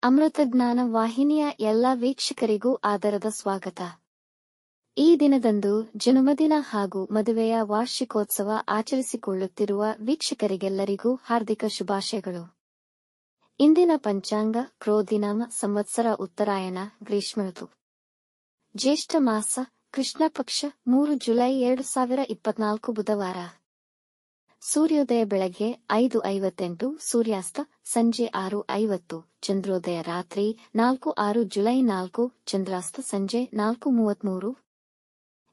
ಅಮೃತಜ್ಞಾನ ವಾಹಿನಿಯ ಎಲ್ಲ ವೀಕ್ಷಕರಿಗೂ ಆದರದ ಸ್ವಾಗತ. ಈ ದಿನದಂದು ಜನ್ಮದಿನ ಹಾಗೂ ಮದುವೆಯ ವಾರ್ಷಿಕೋತ್ಸವ ಆಚರಿಸಿಕೊಳ್ಳುತ್ತಿರುವ ವೀಕ್ಷಕರಿಗೆಲ್ಲರಿಗೂ ಹಾರ್ದಿಕ ಶುಭಾಶಯಗಳು. ಇಂದಿನ ಪಂಚಾಂಗ ಕ್ರೋಧಿನಾಮ ಸಂವತ್ಸರ ಉತ್ತರಾಯಣ ಗ್ರೀಷ್ಮ ಋತು, ಜ್ಯೇಷ್ಠ ಮಾಸ, ಕೃಷ್ಣ ಪಕ್ಷ, 3 ಜುಲೈ 2024 ಬುಧವಾರ. ಸೂರ್ಯೋದಯ ಬೆಳಗ್ಗೆ 5:58, ಸೂರ್ಯಾಸ್ತ ಸಂಜೆ 6:50, ಚಂದ್ರೋದಯ ರಾತ್ರಿ 4:06 ಜುಲೈ 4, ಚಂದ್ರಾಸ್ತ ಸಂಜೆ 4:33.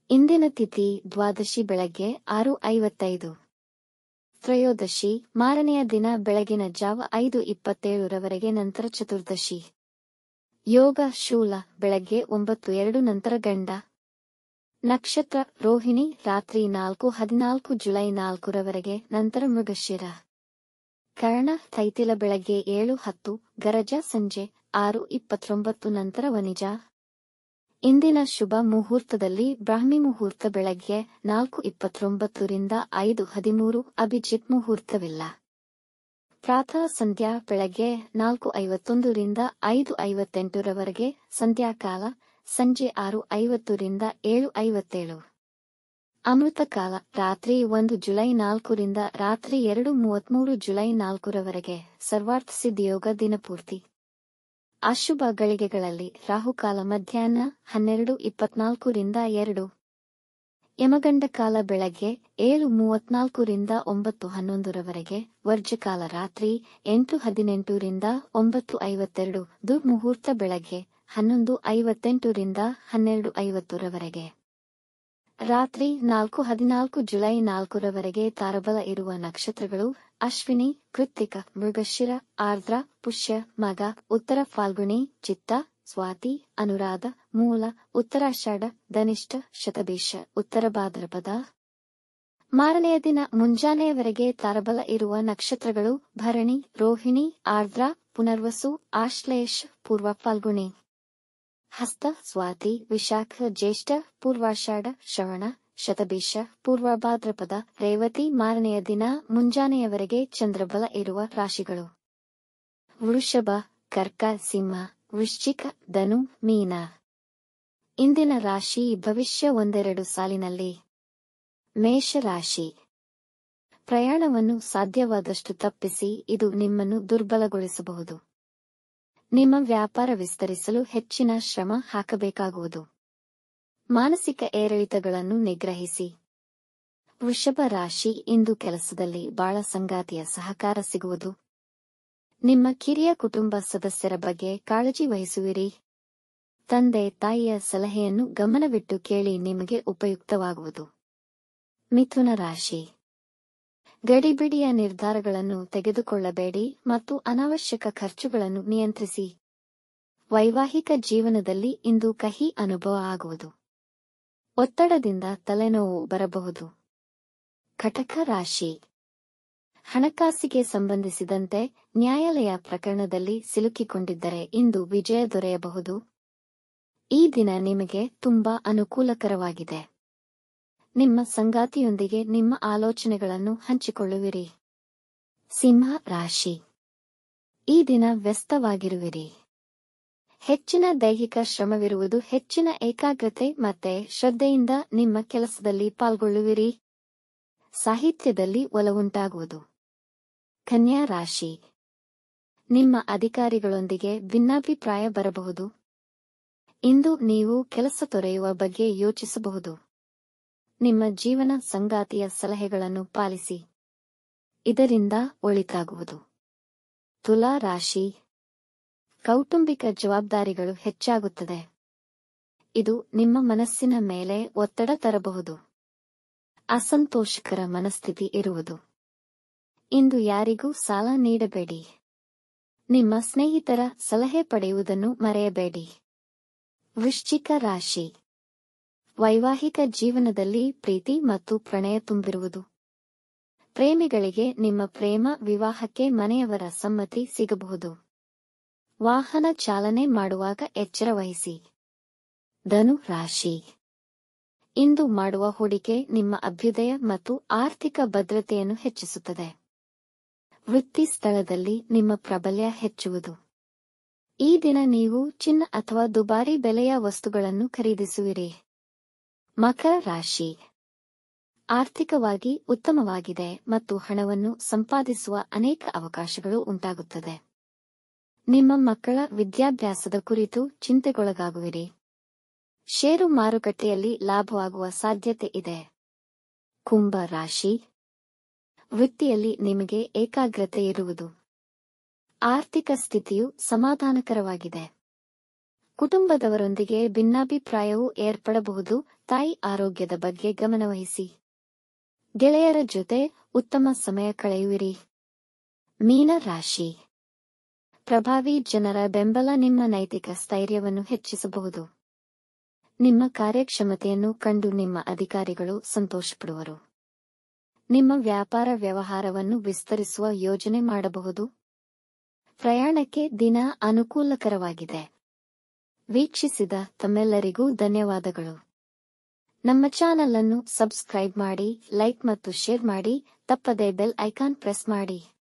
ಇಂದಿನ ತಿಥಿ ದ್ವಾದಶಿ ಬೆಳಗ್ಗೆ 6:55, ತ್ರಯೋದಶಿ ಮಾರನೆಯ ದಿನ ಬೆಳಗಿನ ಜಾವ 5:27 ರವರೆಗೆ, ನಂತರ ಚತುರ್ದಶಿ. ಯೋಗ ಶೂಲ ಬೆಳಗ್ಗೆ 9:02 ನಂತರ ಗಂಡ. ನಕ್ಷತ್ರ ರೋಹಿಣಿ ರಾತ್ರಿ 4:14 ಜುಲೈ 4 ರವರೆಗೆ, ನಂತರ ಮೃಗಶಿರ. ಕರ್ಣ ತೈತಿಲ ಬೆಳಗ್ಗೆ 7:10, ಗರಜ ಸಂಜೆ 6:29 ನಂತರ ವನಿಜ. ಇಂದಿನ ಶುಭ ಮುಹೂರ್ತದಲ್ಲಿ ಬ್ರಾಹ್ಮಿ ಮುಹೂರ್ತ ಬೆಳಗ್ಗೆ 4:29 ರಿಂದ 5:13, ಅಭಿಜಿತ್ ಮುಹೂರ್ತವಿಲ್ಲ. ಪ್ರಾತಃ ಸಂಧ್ಯಾ ಬೆಳಗ್ಗೆ 4:51 ರಿಂದ 5:58 ರವರೆಗೆ, ಸಂಧ್ಯಾಕಾಲ ಸಂಜೆ 6:50 ರಿಂದ 7:57. ಅಮೃತಕಾಲ ರಾತ್ರಿ 1 ಜುಲೈ 4 ರಿಂದ ರಾತ್ರಿ 2:33 ಜುಲೈ 4 ರವರೆಗೆ, ಸರ್ವಾರ್ಥ ಸಿದ್ಧಿಯೋಗ ದಿನಪೂರ್ತಿ. ಅಶುಭ ಗಳಿಗೆಗಳಲ್ಲಿ ರಾಹುಕಾಲ ಮಧ್ಯಾಹ್ನ 12:24 ರಿಂದ 2, ಯಮಗಂಡ ಕಾಲ ಬೆಳಗ್ಗೆ 7:34 ರಿಂದ 9:11 ರವರೆಗೆ, ವರ್ಜಕಾಲ ರಾತ್ರಿ 8:18 ರಿಂದ 9:52, ದುರ್ಮುಹೂರ್ತ ಬೆಳಗ್ಗೆ 11:58 ರಿಂದ 12:50 ರವರೆಗೆ. ರಾತ್ರಿ 4:14 ಜುಲೈ 4 ರವರೆಗೆ ತಾರಬಲ ಇರುವ ನಕ್ಷತ್ರಗಳು ಅಶ್ವಿನಿ, ಕೃತ್ತಿಕ, ಮೃಗಶಿರ, ಆರ್ದ್ರ, ಪುಷ್ಯ, ಮಗ, ಉತ್ತರ ಫಾಲ್ಗುಣಿ, ಚಿತ್ತ, ಸ್ವಾತಿ, ಅನುರಾಧ, ಮೂಲ, ಉತ್ತರಾಷಾಢ, ಧನಿಷ್ಠ, ಶತಭಿಷ, ಉತ್ತರ ಭಾದ್ರಪದ. ಮಾರನೆಯ ದಿನ ಮುಂಜಾನೆಯವರೆಗೆ ತಾರಬಲ ಇರುವ ನಕ್ಷತ್ರಗಳು ಭರಣಿ, ರೋಹಿಣಿ, ಆರ್ದ್ರ, ಪುನರ್ವಸು, ಆಶ್ಲೇಷ, ಪೂರ್ವ ಫಾಲ್ಗುಣಿ, ಹಸ್ತ, ಸ್ವಾತಿ, ವಿಶಾಖ, ಜ್ಯೇಷ್ಠ, ಪೂರ್ವಾಷಾಢ, ಶ್ರವಣ, ಶತಭಿಷ, ಪೂರ್ವ ಭಾದ್ರಪದ, ರೇವತಿ. ಮಾರನೆಯ ದಿನ ಮುಂಜಾನೆಯವರೆಗೆ ಚಂದ್ರಬಲ ಇರುವ ರಾಶಿಗಳು ವೃಷಭ, ಕರ್ಕ, ಸಿಂಹ, ವೃಶ್ಚಿಕ, ಧನು, ಮೀನ. ಇಂದಿನ ರಾಶಿ ಭವಿಷ್ಯ ಒಂದೆರಡು ಸಾಲಿನಲ್ಲಿ. ಮೇಷರಾಶಿ. ಪ್ರಯಾಣವನ್ನು ಸಾಧ್ಯವಾದಷ್ಟು ತಪ್ಪಿಸಿ, ಇದು ನಿಮ್ಮನ್ನು ದುರ್ಬಲಗೊಳಿಸಬಹುದು. ನಿಮ್ಮ ವ್ಯಾಪಾರ ವಿಸ್ತರಿಸಲು ಹೆಚ್ಚಿನ ಶ್ರಮ ಹಾಕಬೇಕಾಗುವುದು. ಮಾನಸಿಕ ಏರಿಳಿತಗಳನ್ನು ನಿಗ್ರಹಿಸಿ. ವೃಷಭ ರಾಶಿ. ಇಂದು ಕೆಲಸದಲ್ಲಿ ಬಾಳ ಸಂಗಾತಿಯ ಸಹಕಾರ ಸಿಗುವುದು. ನಿಮ್ಮ ಕಿರಿಯ ಕುಟುಂಬ ಸದಸ್ಯರ ಬಗ್ಗೆ ಕಾಳಜಿ ವಹಿಸುವಿರಿ. ತಂದೆ ತಾಯಿಯ ಸಲಹೆಯನ್ನು ಗಮನವಿಟ್ಟು ಕೇಳಿ, ನಿಮಗೆ ಉಪಯುಕ್ತವಾಗುವುದು. ಮಿಥುನ ರಾಶಿ. ಗಡಿಬಿಡಿಯ ನಿರ್ಧಾರಗಳನ್ನು ತೆಗೆದುಕೊಳ್ಳಬೇಡಿ ಮತ್ತು ಅನಾವಶ್ಯಕ ಖರ್ಚುಗಳನ್ನು ನಿಯಂತ್ರಿಸಿ. ವೈವಾಹಿಕ ಜೀವನದಲ್ಲಿ ಇಂದು ಕಹಿ ಅನುಭವ ಆಗುವುದು. ಒತ್ತಡದಿಂದ ತಲೆನೋವು ಬರಬಹುದು. ಕಟಕ ರಾಶಿ. ಹಣಕಾಸಿಗೆ ಸಂಬಂಧಿಸಿದಂತೆ ನ್ಯಾಯಾಲಯ ಪ್ರಕರಣದಲ್ಲಿ ಸಿಲುಕಿಕೊಂಡಿದ್ದರೆ ಇಂದು ವಿಜಯ ದೊರೆಯಬಹುದು. ಈ ದಿನ ನಿಮಗೆ ತುಂಬಾ ಅನುಕೂಲಕರವಾಗಿದೆ. ನಿಮ್ಮ ಸಂಗಾತಿಯೊಂದಿಗೆ ನಿಮ್ಮ ಆಲೋಚನೆಗಳನ್ನು ಹಂಚಿಕೊಳ್ಳುವಿರಿ. ಸಿಂಹ ರಾಶಿ. ಈ ದಿನ ವ್ಯಸ್ತವಾಗಿರುವಿರಿ. ಹೆಚ್ಚಿನ ದೈಹಿಕ ಶ್ರಮವಿರುವುದು. ಹೆಚ್ಚಿನ ಏಕಾಗ್ರತೆ ಮತ್ತೆ ಶ್ರದ್ಧೆಯಿಂದ ನಿಮ್ಮ ಕೆಲಸದಲ್ಲಿ ಪಾಲ್ಗೊಳ್ಳುವಿರಿ. ಸಾಹಿತ್ಯದಲ್ಲಿ ಒಲವುಂಟಾಗುವುದು. ಕನ್ಯಾ ರಾಶಿ. ನಿಮ್ಮ ಅಧಿಕಾರಿಗಳೊಂದಿಗೆ ಭಿನ್ನಾಭಿಪ್ರಾಯ ಬರಬಹುದು. ಇಂದು ನೀವು ಕೆಲಸ ತೊರೆಯುವ ಬಗ್ಗೆ ಯೋಚಿಸಬಹುದು. ನಿಮ್ಮ ಜೀವನ ಸಂಗಾತಿಯ ಸಲಹೆಗಳನ್ನು ಪಾಲಿಸಿ, ಇದರಿಂದ ಒಳಿತಾಗುವುದು. ತುಲಾ ರಾಶಿ. ಕೌಟುಂಬಿಕ ಜವಾಬ್ದಾರಿಗಳು ಹೆಚ್ಚಾಗುತ್ತದೆ. ಇದು ನಿಮ್ಮ ಮನಸ್ಸಿನ ಮೇಲೆ ಒತ್ತಡ ತರಬಹುದು. ಅಸಂತೋಷಕರ ಮನಸ್ಥಿತಿ ಇರುವುದು. ಇಂದು ಯಾರಿಗೂ ಸಾಲ ನೀಡಬೇಡಿ. ನಿಮ್ಮ ಸ್ನೇಹಿತರ ಸಲಹೆ ಪಡೆಯುವುದನ್ನು ಮರೆಯಬೇಡಿ. ವೃಶ್ಚಿಕ ರಾಶಿ. ವೈವಾಹಿಕ ಜೀವನದಲ್ಲಿ ಪ್ರೀತಿ ಮತ್ತು ಪ್ರಣಯ ತುಂಬಿರುವುದು. ಪ್ರೇಮಿಗಳಿಗೆ ನಿಮ್ಮ ಪ್ರೇಮ ವಿವಾಹಕ್ಕೆ ಮನೆಯವರ ಸಮ್ಮತಿ ಸಿಗಬಹುದು. ವಾಹನ ಚಾಲನೆ ಮಾಡುವಾಗ ಎಚ್ಚರ ವಹಿಸಿ. ಧನು ರಾಶಿ. ಇಂದು ಮಾಡುವ ಹೂಡಿಕೆ ನಿಮ್ಮ ಅಭ್ಯುದಯ ಮತ್ತು ಆರ್ಥಿಕ ಭದ್ರತೆಯನ್ನು ಹೆಚ್ಚಿಸುತ್ತದೆ. ವೃತ್ತಿ ಸ್ಥಳದಲ್ಲಿ ನಿಮ್ಮ ಪ್ರಾಬಲ್ಯ ಹೆಚ್ಚುವುದು. ಈ ದಿನ ನೀವು ಚಿನ್ನ ಅಥವಾ ದುಬಾರಿ ಬೆಲೆಯ ವಸ್ತುಗಳನ್ನು ಖರೀದಿಸುವಿರಿ. ಮಕರ ರಾಶಿ. ಆರ್ಥಿಕವಾಗಿ ಉತ್ತಮವಾಗಿದೆ ಮತ್ತು ಹಣವನ್ನು ಸಂಪಾದಿಸುವ ಅನೇಕ ಅವಕಾಶಗಳು ಉಂಟಾಗುತ್ತದೆ. ನಿಮ್ಮ ಮಕ್ಕಳ ವಿದ್ಯಾಭ್ಯಾಸದ ಕುರಿತು ಚಿಂತೆಗೊಳಗಾಗುವಿರಿ. ಷೇರು ಮಾರುಕಟ್ಟೆಯಲ್ಲಿ ಲಾಭವಾಗುವ ಸಾಧ್ಯತೆ ಇದೆ. ಕುಂಭ ರಾಶಿ. ವೃತ್ತಿಯಲ್ಲಿ ನಿಮಗೆ ಏಕಾಗ್ರತೆ ಇರುವುದು. ಆರ್ಥಿಕ ಸ್ಥಿತಿಯು ಸಮಾಧಾನಕರವಾಗಿದೆ. ಕುಟುಂಬದವರೊಂದಿಗೆ ಭಿನ್ನಾಭಿಪ್ರಾಯವು ಏರ್ಪಡಬಹುದು. ತಾಯಿ ಆರೋಗ್ಯದ ಬಗ್ಗೆ ಗಮನವಹಿಸಿ. ಗೆಳೆಯರ ಜೊತೆ ಉತ್ತಮ ಸಮಯ ಕಳೆಯುವಿರಿ. ಮೀನ ರಾಶಿ. ಪ್ರಭಾವಿ ಜನರ ಬೆಂಬಲ ನಿಮ್ಮ ನೈತಿಕ ಸ್ಥೈರ್ಯವನ್ನು ಹೆಚ್ಚಿಸಬಹುದು. ನಿಮ್ಮ ಕಾರ್ಯಕ್ಷಮತೆಯನ್ನು ಕಂಡು ನಿಮ್ಮ ಅಧಿಕಾರಿಗಳು ಸಂತೋಷಪಡುವರು. ನಿಮ್ಮ ವ್ಯಾಪಾರ ವ್ಯವಹಾರವನ್ನು ವಿಸ್ತರಿಸುವ ಯೋಜನೆ ಮಾಡಬಹುದು. ಪ್ರಯಾಣಕ್ಕೆ ದಿನ ಅನುಕೂಲಕರವಾಗಿದೆ. ವೀಕ್ಷಿಸಿದ ತಮ್ಮೆಲ್ಲರಿಗೂ ಧನ್ಯವಾದಗಳು. ನಮ್ಮ ಚಾನಲ್ ಅನ್ನು ಸಬ್ಸ್ಕ್ರೈಬ್ ಮಾಡಿ, ಲೈಕ್ ಮತ್ತು ಶೇರ್ ಮಾಡಿ. ತಪ್ಪದೇ ಬೆಲ್ ಐಕಾನ್ ಪ್ರೆಸ್ ಮಾಡಿ.